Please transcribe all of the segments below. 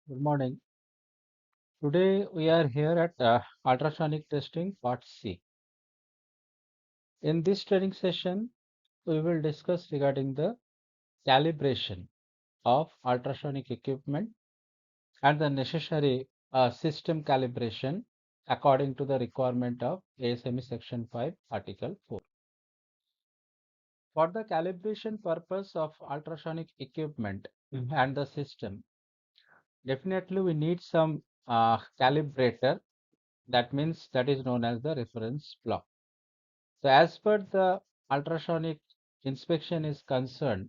Good morning. Today we are here at ultrasonic testing part C. In this training session, we will discuss regarding the calibration of ultrasonic equipment and the necessary system calibration according to the requirement of ASME section 5 article 4. For the calibration purpose of ultrasonic equipment and the system, definitely we need some calibrator. That means that is known as the reference block. So as per the ultrasonic inspection is concerned,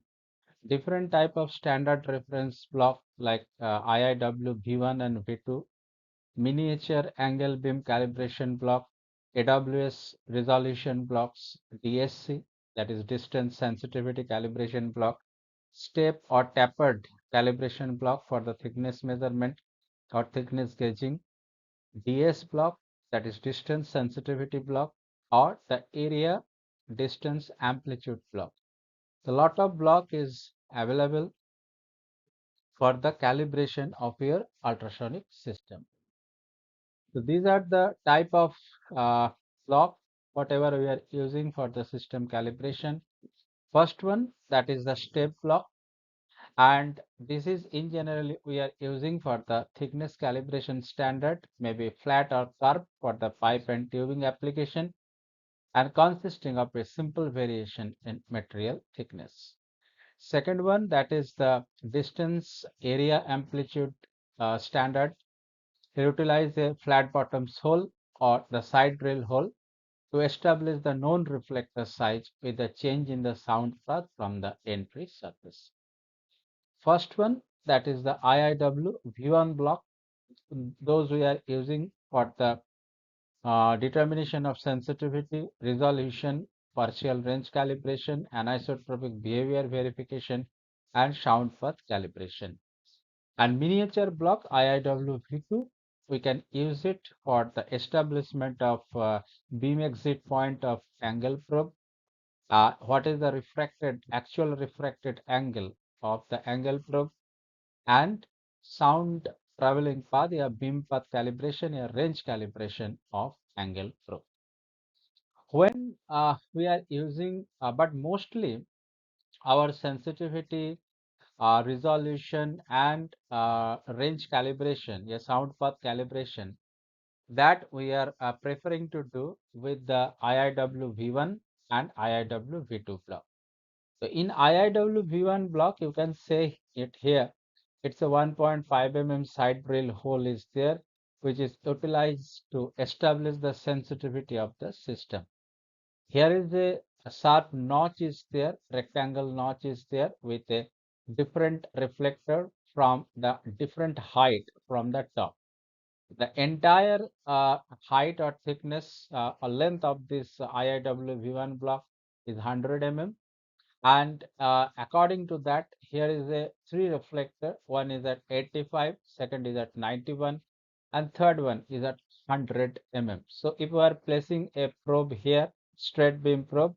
different type of standard reference block like IIW V1 and V2, miniature angle beam calibration block, AWS resolution blocks, DSC, that is distance sensitivity calibration block, step or tapered calibration block for the thickness measurement or thickness gauging, DS block, that is distance sensitivity block, or the area distance amplitude block. A lot of block is available for the calibration of your ultrasonic system. So these are the type of block whatever we are using for the system calibration. First one, that is the step block, and this is in generally we are using for the thickness calibration standard, maybe flat or curved for the pipe and tubing application, and consisting of a simple variation in material thickness. Second one, that is the distance area amplitude standard. Utilize a flat bottoms hole or the side drill hole to establish the known reflector size with a change in the sound path from the entry surface. First one, that is the IIW V1 block. Those we are using for the determination of sensitivity, resolution, partial range calibration, anisotropic behavior verification, and sound path calibration. And miniature block IIW V2, we can use it for the establishment of beam exit point of angle probe. What is the actual refracted angle of the angle probe, and sound traveling path, a beam path calibration, a range calibration of angle probe. When we are using, but mostly our sensitivity, resolution, and range calibration, a sound path calibration, that we are preferring to do with the IIW V1 and IIW V2 block. So in IIW V1 block, you can say it here, it's a 1.5 mm side drill hole is there, which is utilized to establish the sensitivity of the system. Here is a sharp notch is there, rectangle notch is there with a different reflector from the different height from the top. The entire height or thickness or length of this IIW V1 block is 100 mm, and according to that, here is a three reflector. One is at 85, second is at 91, and third one is at 100 mm. So if we are placing a probe here, straight beam probe,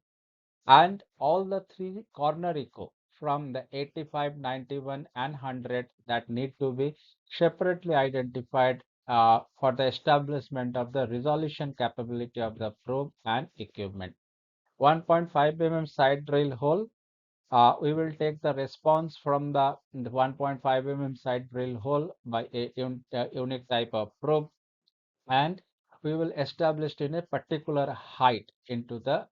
and all the three corner echo from the 85, 91, and 100 that need to be separately identified for the establishment of the resolution capability of the probe and equipment. 1.5 mm side drill hole, we will take the response from the 1.5 mm side drill hole by a unique type of probe, and we will establish in a particular height into the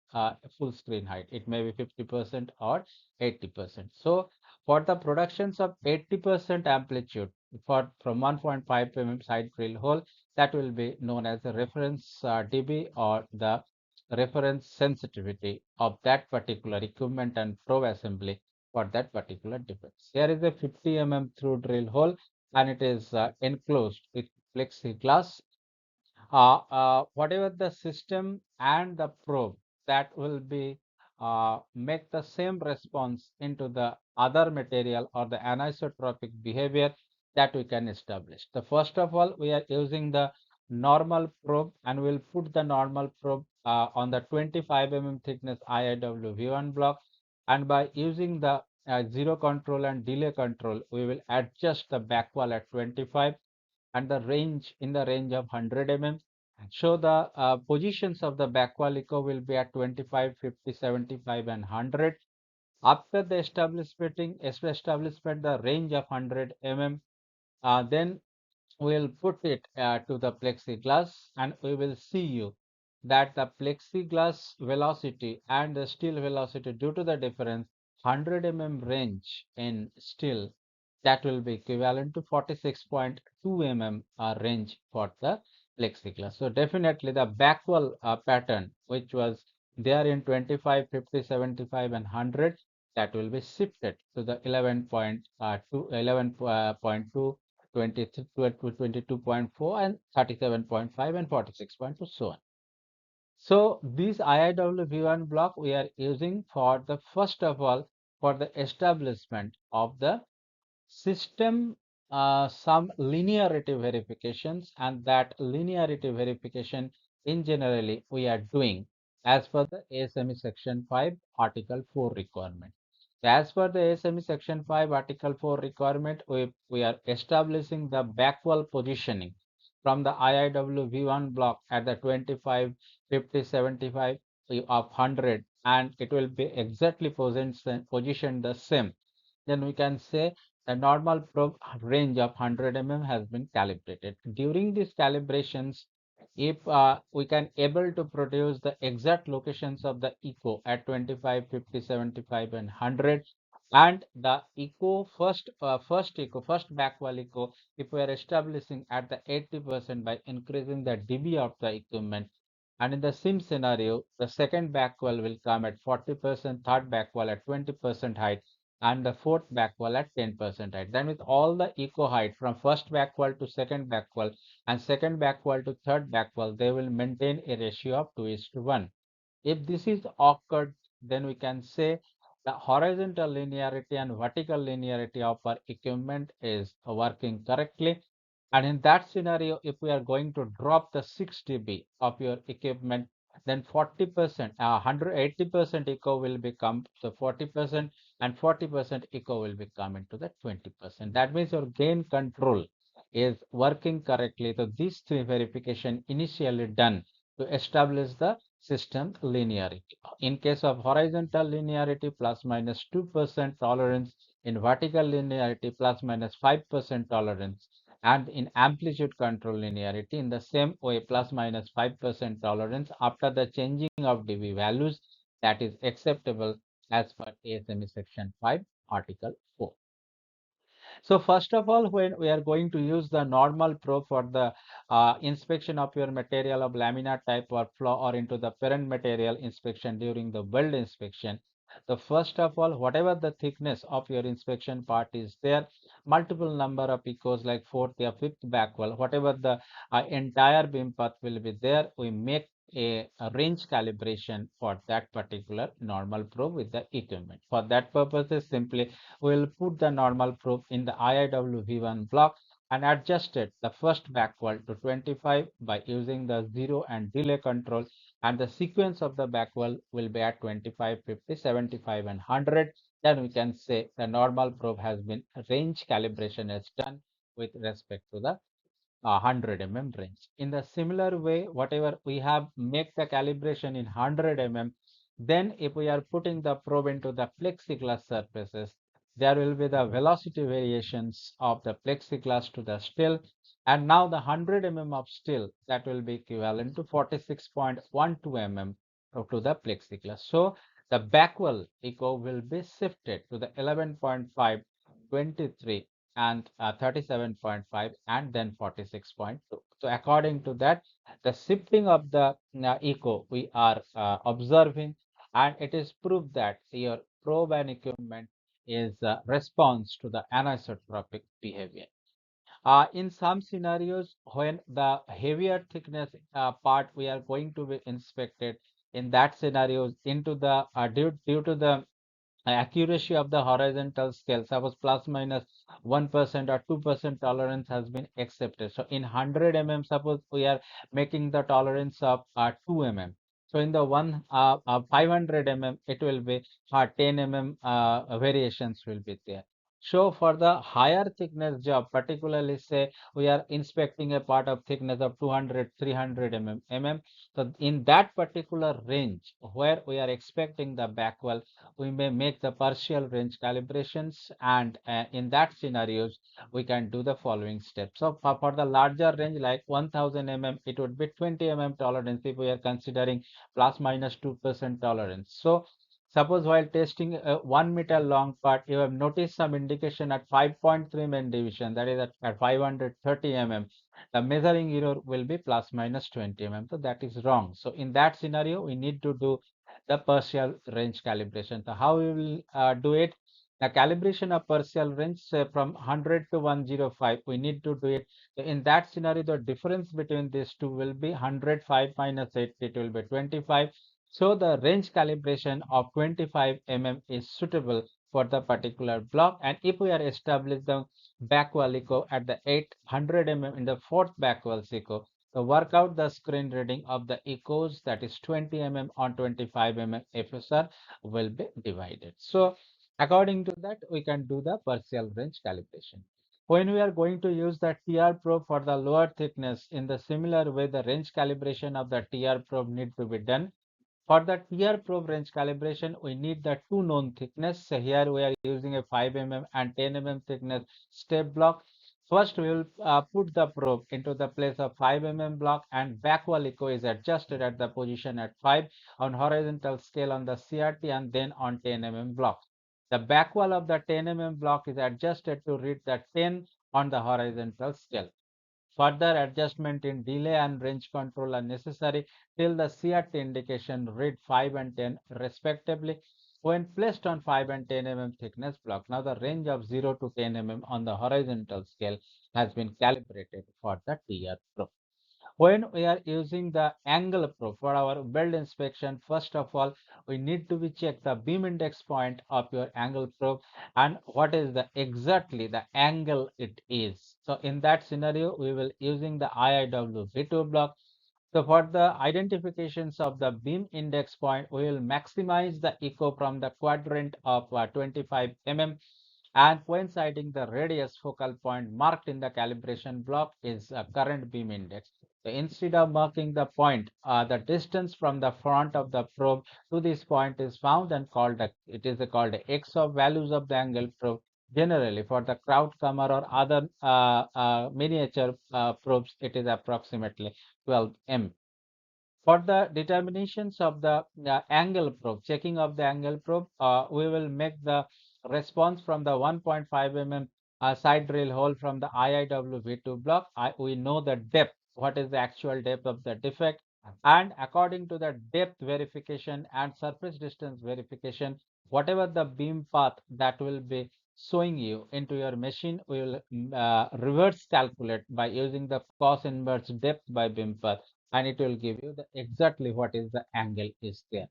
full screen height. It may be 50% or 80%. So for the productions of 80% amplitude for from 1.5 mm side drill hole, that will be known as the reference dB, or the reference sensitivity of that particular equipment and probe assembly for that particular device. Here is a 50 mm through drill hole, and it is enclosed with plexiglass. Whatever the system and the probe, that will be make the same response into the other material or the anisotropic behavior that we can establish. The first of all, we are using the normal probe, and we'll put the normal probe on the 25 mm thickness IIW V1 block, and by using the zero control and delay control, we will adjust the back wall at 25 and the range in the range of 100 mm. So the positions of the back wall echo will be at 25, 50, 75 and 100. After the establishment the range of 100 mm, then we'll put it to the plexiglass and we will see you that the plexiglass velocity and the steel velocity due to the difference 100 range in steel, that will be equivalent to 46.2 range for the plexiglass. So definitely the back wall pattern which was there in 25, 50, 75 and 100, that will be shifted to the 11.2 22.4 and 37.5 and 46.2 so on. So these IIW-V1 block we are using for the first of all for the establishment of the system, some linearity verifications, and that linearity verification in generally we are doing as per the ASME section 5 article 4 requirement. As per the ASME section 5 article 4 requirement, we are establishing the backwall positioning from the IIW V1 block at the 25, 50, 75 of 100, and it will be exactly positioned the same. Then we can say the normal probe range of 100 has been calibrated. During these calibrations, if we can able to produce the exact locations of the echo at 25, 50, 75 and 100, and the echo first back wall echo, if we are establishing at the 80% by increasing the dB of the equipment, and in the same scenario the second back wall will come at 40%, third back wall at 20% height, and the fourth back wall at 10% height. Then with all the echo height from first back wall to second back wall and second back wall to third back wall, they will maintain a ratio of 2:1. If this is occurred, then we can say the horizontal linearity and vertical linearity of our equipment is working correctly. And in that scenario, if we are going to drop the 6 dB of your equipment, then 40%, 180% echo will become the 40% and 40% echo will be coming to the 20%. That means your gain control is working correctly. So these three verification initially done to establish the system linearity. In case of horizontal linearity, plus minus 2% tolerance; in vertical linearity, plus minus 5% tolerance; and in amplitude control linearity, in the same way, plus minus 5% tolerance after the changing of dB values, that is acceptable as per ASME section 5 article 4. So first of all, when we are going to use the normal probe for the inspection of your material of laminar type or flaw or into the parent material inspection during the weld inspection, the first of all, whatever the thickness of your inspection part is there, multiple number of echoes like fourth or fifth back wall, whatever the entire beam path will be there, we make a range calibration for that particular normal probe with the equipment. For that purposes, simply we will put the normal probe in the IIW-V1 block and adjust it the first back wall to 25 by using the zero and delay control, and the sequence of the back wall will be at 25, 50, 75 and 100. Then we can say the normal probe has been range calibration is done with respect to the 100 range. In the similar way, whatever we have make the calibration in 100 then if we are putting the probe into the plexiglass surfaces, there will be the velocity variations of the plexiglass to the steel, and now the 100 of steel, that will be equivalent to 46.12 to the plexiglass. So the back wall echo will be shifted to the 11.5, 23 and 37.5 and then 46.2. So according to that, the shifting of the echo we are observing, and it is proved that your probe and equipment is response to the anisotropic behavior. In some scenarios, when the heavier thickness part we are going to be inspected, in that scenarios into the due to the accuracy of the horizontal scale, suppose plus minus 1% or 2% tolerance has been accepted. So in 100 suppose we are making the tolerance of 2 mm. So in the 500 mm, it will be 10 mm variations will be there. So for the higher thickness job, particularly say we are inspecting a part of thickness of 200, 300 mm. So in that particular range where we are expecting the back wall, we may make the partial range calibrations, and in that scenarios we can do the following steps. So for the larger range like 1000 mm, it would be 20 mm tolerance if we are considering plus minus 2% tolerance. So suppose while testing a 1 meter long part, you have noticed some indication at 5.3 main division, that is at 530 mm. The measuring error will be plus minus 20 mm. So that is wrong. So in that scenario, we need to do the partial range calibration. So how we will do it? The calibration of partial range, say from 100 to 105, we need to do it. So in that scenario, the difference between these two will be 105 minus 8, it will be 25. So the range calibration of 25 mm is suitable for the particular block. And if we are established the back wall echo at the 800 mm in the fourth back wall echo, so work out the screen reading of the echoes, that is 20 mm on 25 mm FSR will be divided. So according to that, we can do the partial range calibration. When we are going to use the TR probe for the lower thickness, in the similar way, the range calibration of the TR probe need to be done. For the TR probe range calibration, we need the two known thickness. So here we are using a 5 mm and 10 mm thickness step block. First, we will put the probe into the place of 5 mm block, and back wall echo is adjusted at the position at 5 on horizontal scale on the CRT, and then on 10 mm block. The back wall of the 10 mm block is adjusted to read the 10 on the horizontal scale. Further adjustment in delay and range control are necessary till the CRT indication read 5 and 10 respectively when placed on 5 and 10 mm thickness block. Now the range of 0 to 10 mm on the horizontal scale has been calibrated for the TR probe. When we are using the angle probe for our weld inspection, first of all, we need to be check the beam index point of your angle probe and what is the exactly the angle it is. So in that scenario, we will using the IIW V2 block. So for the identifications of the beam index point, we will maximize the echo from the quadrant of 25 mm, and coinciding the radius focal point marked in the calibration block is current beam index. So instead of marking the point, the distance from the front of the probe to this point is found and called it is called x of values of the angle probe. Generally, for the crowd camera or other miniature probes, it is approximately 12 m. For the determinations of the angle probe, checking of the angle probe, we will make the response from the 1.5 mm side drill hole from the IIW V2 block. We know the depth, what is the actual depth of the defect, and according to the depth verification and surface distance verification, whatever the beam path that will be showing you into your machine, we will reverse calculate by using the cos inverse depth by beam path, and it will give you the exactly what is the angle is there.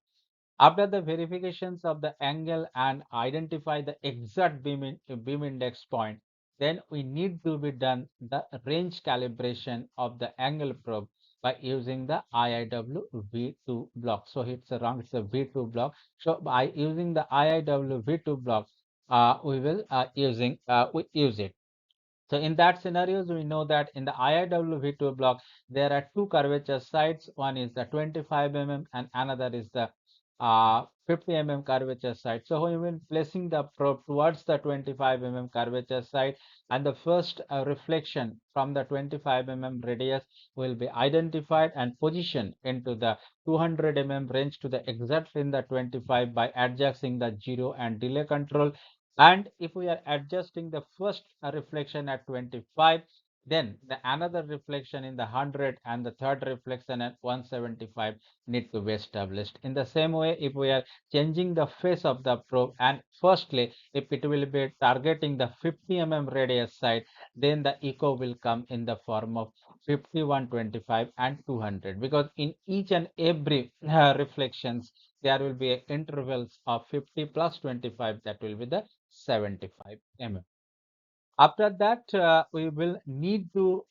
After the verifications of the angle and identify the exact beam index point, then we need to be done the range calibration of the angle probe by using the IIW V2 block. So it's a wrong, it's a V2 block. So by using the IIW V2 block, we use it. So in that scenarios, we know that in the IIW V2 block, there are two curvature sites. One is the 25 mm and another is the 50 mm curvature site. So when placing the probe towards the 25 mm curvature site, and the first reflection from the 25 mm radius will be identified and positioned into the 200 mm range to the exact in the 25 by adjusting the 0 and delay control. And if we are adjusting the first reflection at 25, then the another reflection in the 100 and the third reflection at 175 need to be established. In the same way, if we are changing the face of the probe, and firstly, if it will be targeting the 50 mm radius side, then the echo will come in the form of 50, 125 and 200, because in each and every reflections, there will be intervals of 50 plus 25, that will be the 75 mm. After that, we will need to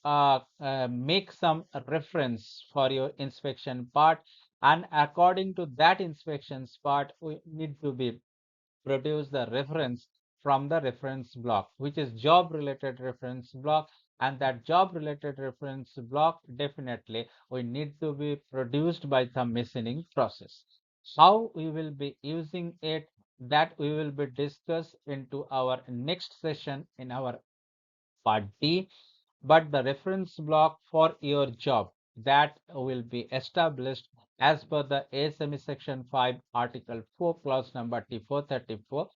make some reference for your inspection part. And according to that inspections part, we need to be produce the reference from the reference block, which is job related reference block. And that job related reference block definitely we need to be produced by the machining process. How we will be using it, that we will be discussed into our next session in our part D. But the reference block for your job that will be established as per the ASME section 5 article 4 clause number T434.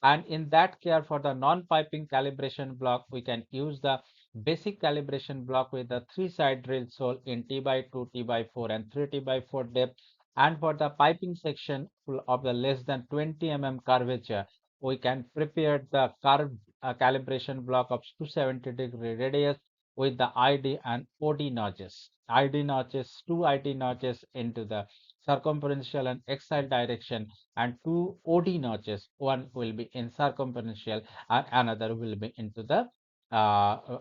And in that care, for the non-piping calibration block, we can use the basic calibration block with the 3-side drill hole in T by 2, T by 4 and 3 T by 4 depth. And for the piping section of the less than 20 mm curvature, we can prepare the curved calibration block of 270-degree radius with the ID and OD notches. ID notches, two ID notches into the circumferential and axial direction, and two OD notches. One will be in circumferential and another will be into the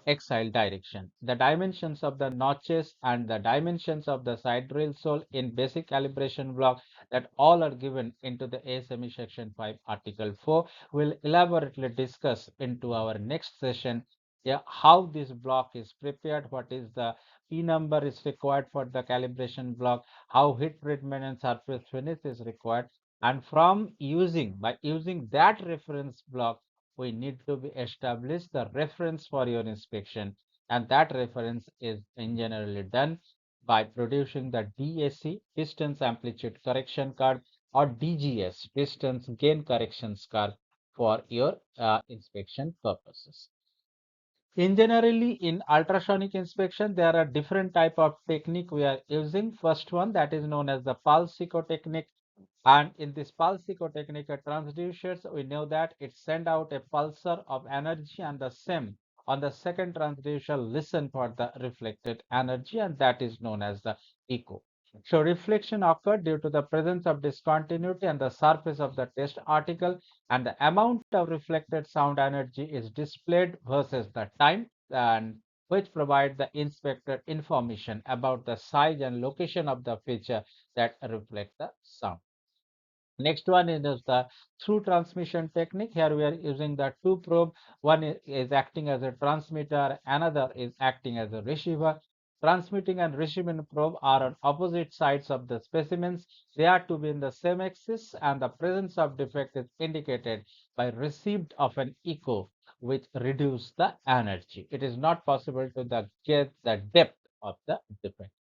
axial direction. The dimensions of the notches and the dimensions of the side drill hole in basic calibration block, that all are given into the ASME section 5 article 4. We'll elaborately discuss into our next session, yeah, how this block is prepared, what is the P number is required for the calibration block, how heat treatment and surface finish is required. And from by using that reference block, we need to be establish the reference for your inspection. And that reference is in generally done by producing the DAC, distance amplitude correction card, or DGS, distance gain corrections card, for your inspection purposes. In generally, in ultrasonic inspection, there are different type of technique we are using. First one, that is known as the pulse echo technique. And in this pulse echo technique, transducers, we know that it send out a pulsar of energy, and the same on the second transducer listen for the reflected energy, and that is known as the echo. So reflection occurred due to the presence of discontinuity on the surface of the test article, and the amount of reflected sound energy is displayed versus the time, and which provide the inspector information about the size and location of the feature that reflect the sound. Next one is the through transmission technique. Here we are using the two probe. One is acting as a transmitter, another is acting as a receiver. Transmitting and receiving probe are on opposite sides of the specimens. They are to be in the same axis, and the presence of defect is indicated by receipt of an echo, which reduce the energy. It is not possible to get the depth of the defect.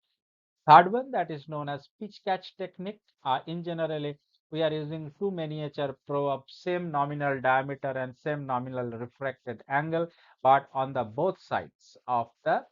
Third one, that is known as pitch catch technique. In generally, we are using two miniature probe of same nominal diameter and same nominal refracted angle, but on the both sides of the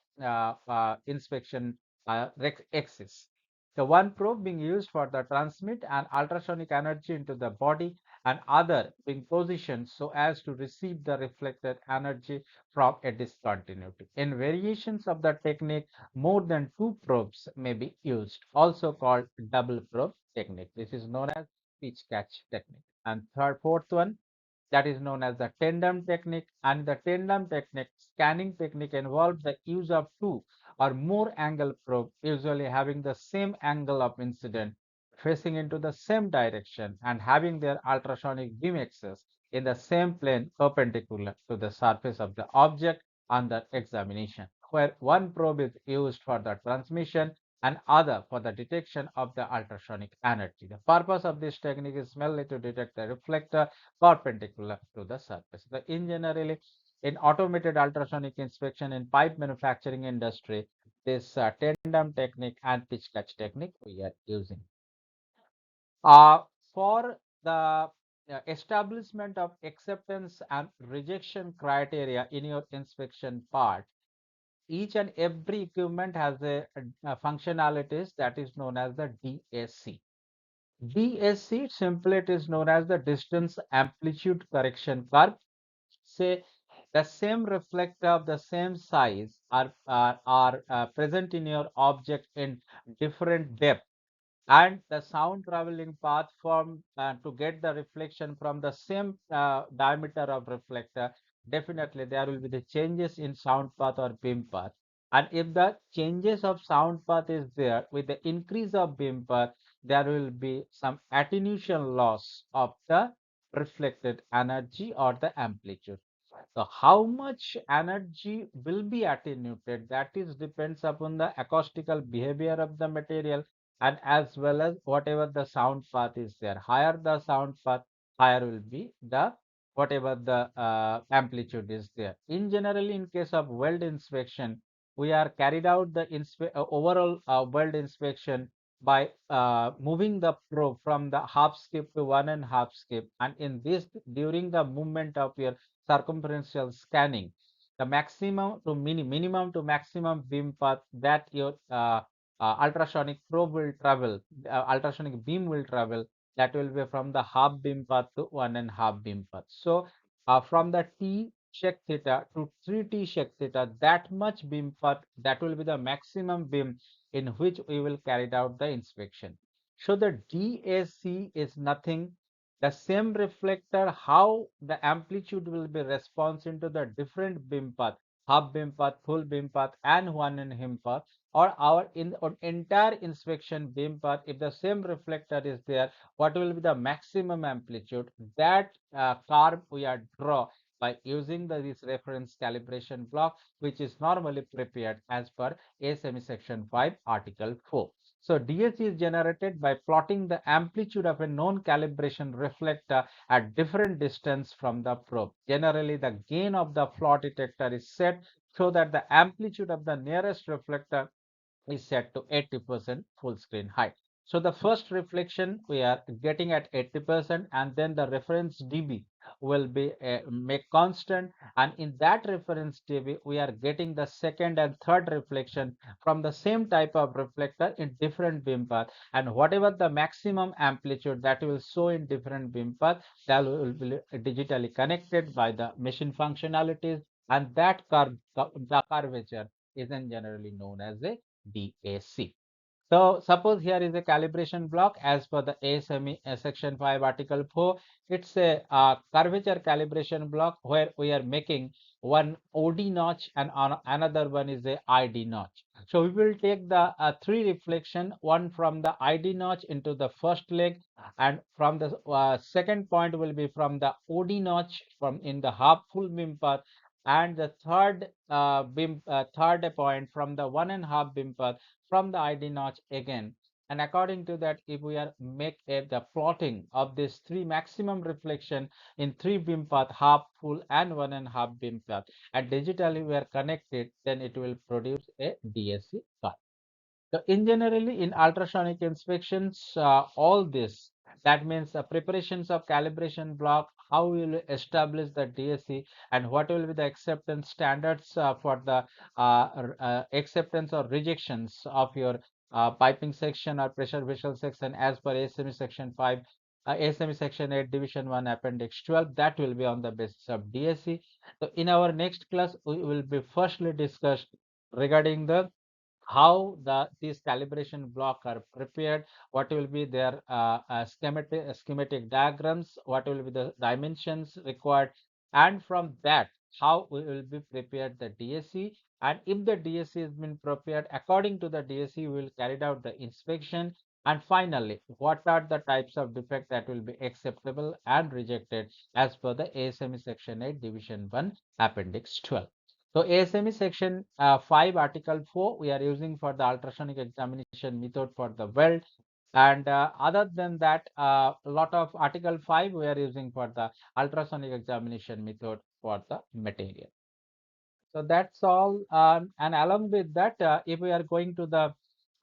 inspection axis. The one probe being used for the transmit and ultrasonic energy into the body, and other being positioned so as to receive the reflected energy from a discontinuity. In variations of the technique, more than two probes may be used, also called double probe technique. This is known as pitch catch technique. And fourth one, that is known as the tandem technique. And the tandem technique, scanning technique, involves the use of two or more angle probe, usually having the same angle of incident, facing into the same direction, and having their ultrasonic beam axis in the same plane perpendicular to the surface of the object under examination, where one probe is used for the transmission and other for the detection of the ultrasonic energy. The purpose of this technique is mainly to detect the reflector perpendicular to the surface. In generally, in automated ultrasonic inspection in pipe manufacturing industry, this tandem technique and pitch catch technique we are using. Uh, for the establishment of acceptance and rejection criteria in your inspection part, each and every equipment has a functionalities that is known as the DAC. DAC simply it is known as the distance amplitude correction curve. Say the same reflector of the same size are present in your object in different depth, and the sound traveling path from to get the reflection from the same diameter of reflector, definitely there will be the changes in sound path or beam path. And if the changes of sound path is there with the increase of beam path, there will be some attenuation loss of the reflected energy or the amplitude. So how much energy will be attenuated, that is depends upon the acoustical behavior of the material and as well as whatever the sound path is there. Higher the sound path, higher will be the whatever the amplitude is there. In generally, in case of weld inspection, we are carried out the overall weld inspection by moving the probe from the half skip to 1.5 skip, and in this during the movement of your circumferential scanning, the maximum to minimum to maximum beam path that your ultrasonic probe will travel, ultrasonic beam will travel, that will be from the half beam path to 1.5 beam path. So from the T sec theta to 3T sec theta, that much beam path, that will be the maximum beam in which we will carry out the inspection. So the DAC is nothing, the same reflector, how the amplitude will be responsive to the different beam path, half beam path, full beam path, and 1.5 beam path, or our entire inspection beam path. If the same reflector is there, what will be the maximum amplitude? That curve we are draw by using this reference calibration block, which is normally prepared as per ASME section 5 article 4. So DAC is generated by plotting the amplitude of a known calibration reflector at different distance from the probe. Generally, the gain of the flaw detector is set so that the amplitude of the nearest reflector is set to 80% full screen height. So the first reflection we are getting at 80%, and then the reference dB will be make constant, and in that reference dB we are getting the second and third reflection from the same type of reflector in different beam path, and whatever the maximum amplitude that will show in different beam path, that will be digitally connected by the machine functionalities, and that the curvature is then generally known as a DAC. So suppose here is a calibration block as per the ASME section 5 article 4. It's a curvature calibration block where we are making one OD notch and another one is a ID notch. So we will take the three reflection, one from the ID notch into the first leg, and from the second point will be from the OD notch from in the half full beam path, and the third point from the 1.5 beam path from the ID notch again. And according to that, if we are make the plotting of this three maximum reflection in three beam path, half, full, and 1.5 beam path, and digitally we are connected, then it will produce a DSC curve. So in generally in ultrasonic inspections, all this, that means the preparations of calibration block, how we will establish the DSC, and what will be the acceptance standards for the acceptance or rejections of your piping section or pressure vessel section as per ASME section 5, ASME section 8 division 1 appendix 12, that will be on the basis of DSC. So in our next class, we will be firstly discussed regarding the how these calibration block are prepared, what will be their schematic diagrams, what will be the dimensions required, and from that how we will be prepared the DSC, and if the DSC has been prepared according to the DSC, we will carry out the inspection, and finally what are the types of defect that will be acceptable and rejected as per the ASME section 8 division 1 appendix 12. So ASME section 5 article 4 we are using for the ultrasonic examination method for the weld, and other than that a lot of article 5 we are using for the ultrasonic examination method for the material. So that's all. And along with that, if we are going to the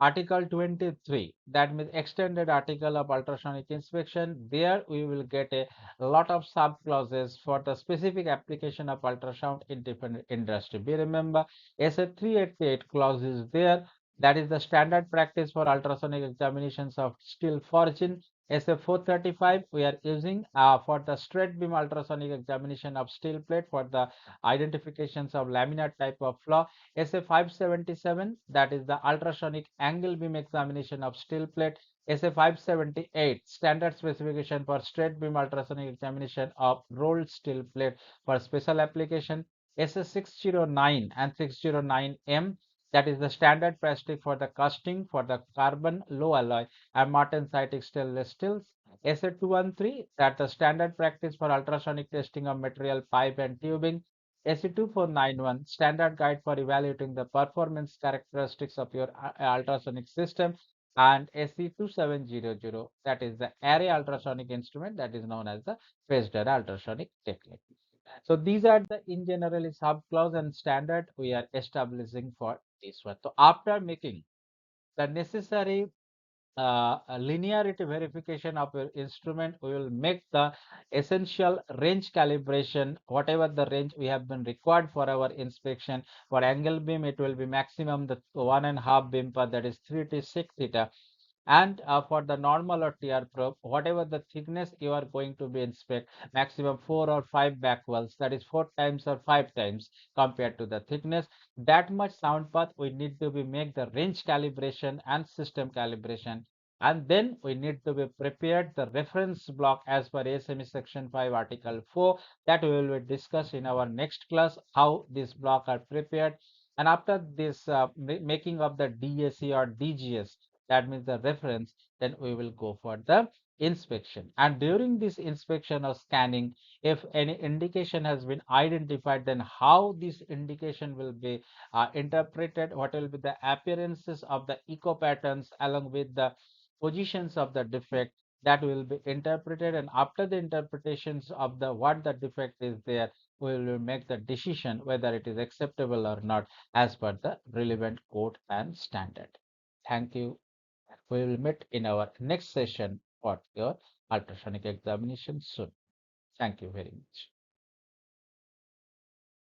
Article 23, that means extended article of ultrasonic inspection, there we will get a lot of sub clauses for the specific application of ultrasound in different industry. We remember SA 388 clause is there. That is the standard practice for ultrasonic examinations of steel forging. SA 435 we are using for the straight beam ultrasonic examination of steel plate for the identifications of laminar type of flaw. SA 577, that is the ultrasonic angle beam examination of steel plate. SA 578, standard specification for straight beam ultrasonic examination of rolled steel plate for special application. SA 609 and 609M, That is the standard plastic for the casting for the carbon low alloy and martensitic stainless steels. SA213, that the standard practice for ultrasonic testing of material pipe and tubing. AC2491, standard guide for evaluating the performance characteristics of your ultrasonic system. And AC2700, that is the array ultrasonic instrument that is known as the phased array ultrasonic technique. So these are the in generally sub-clause and standard we are establishing for this one. So after making the necessary linearity verification of your instrument, we will make the essential range calibration, whatever the range we have been required for our inspection. For angle beam, it will be maximum the 1.5 beam per, that is 3 to 6 theta. And for the normal or TR probe, whatever the thickness you are going to be inspect, maximum 4 or 5 back wells, that is 4 times or 5 times compared to the thickness. That much sound path we need to be make the range calibration and system calibration. And then we need to be prepared the reference block as per ASME section 5 article 4, that we will be discuss in our next class how this block are prepared. And after this making of the DAC or DGS, that means the reference, then we will go for the inspection. And during this inspection or scanning, if any indication has been identified, then how this indication will be interpreted, what will be the appearances of the echo patterns along with the positions of the defect, that will be interpreted. And after the interpretations of the what the defect is there, we will make the decision whether it is acceptable or not as per the relevant code and standard. Thank you. We will meet in our next session for your ultrasonic examination soon. Thank you very much.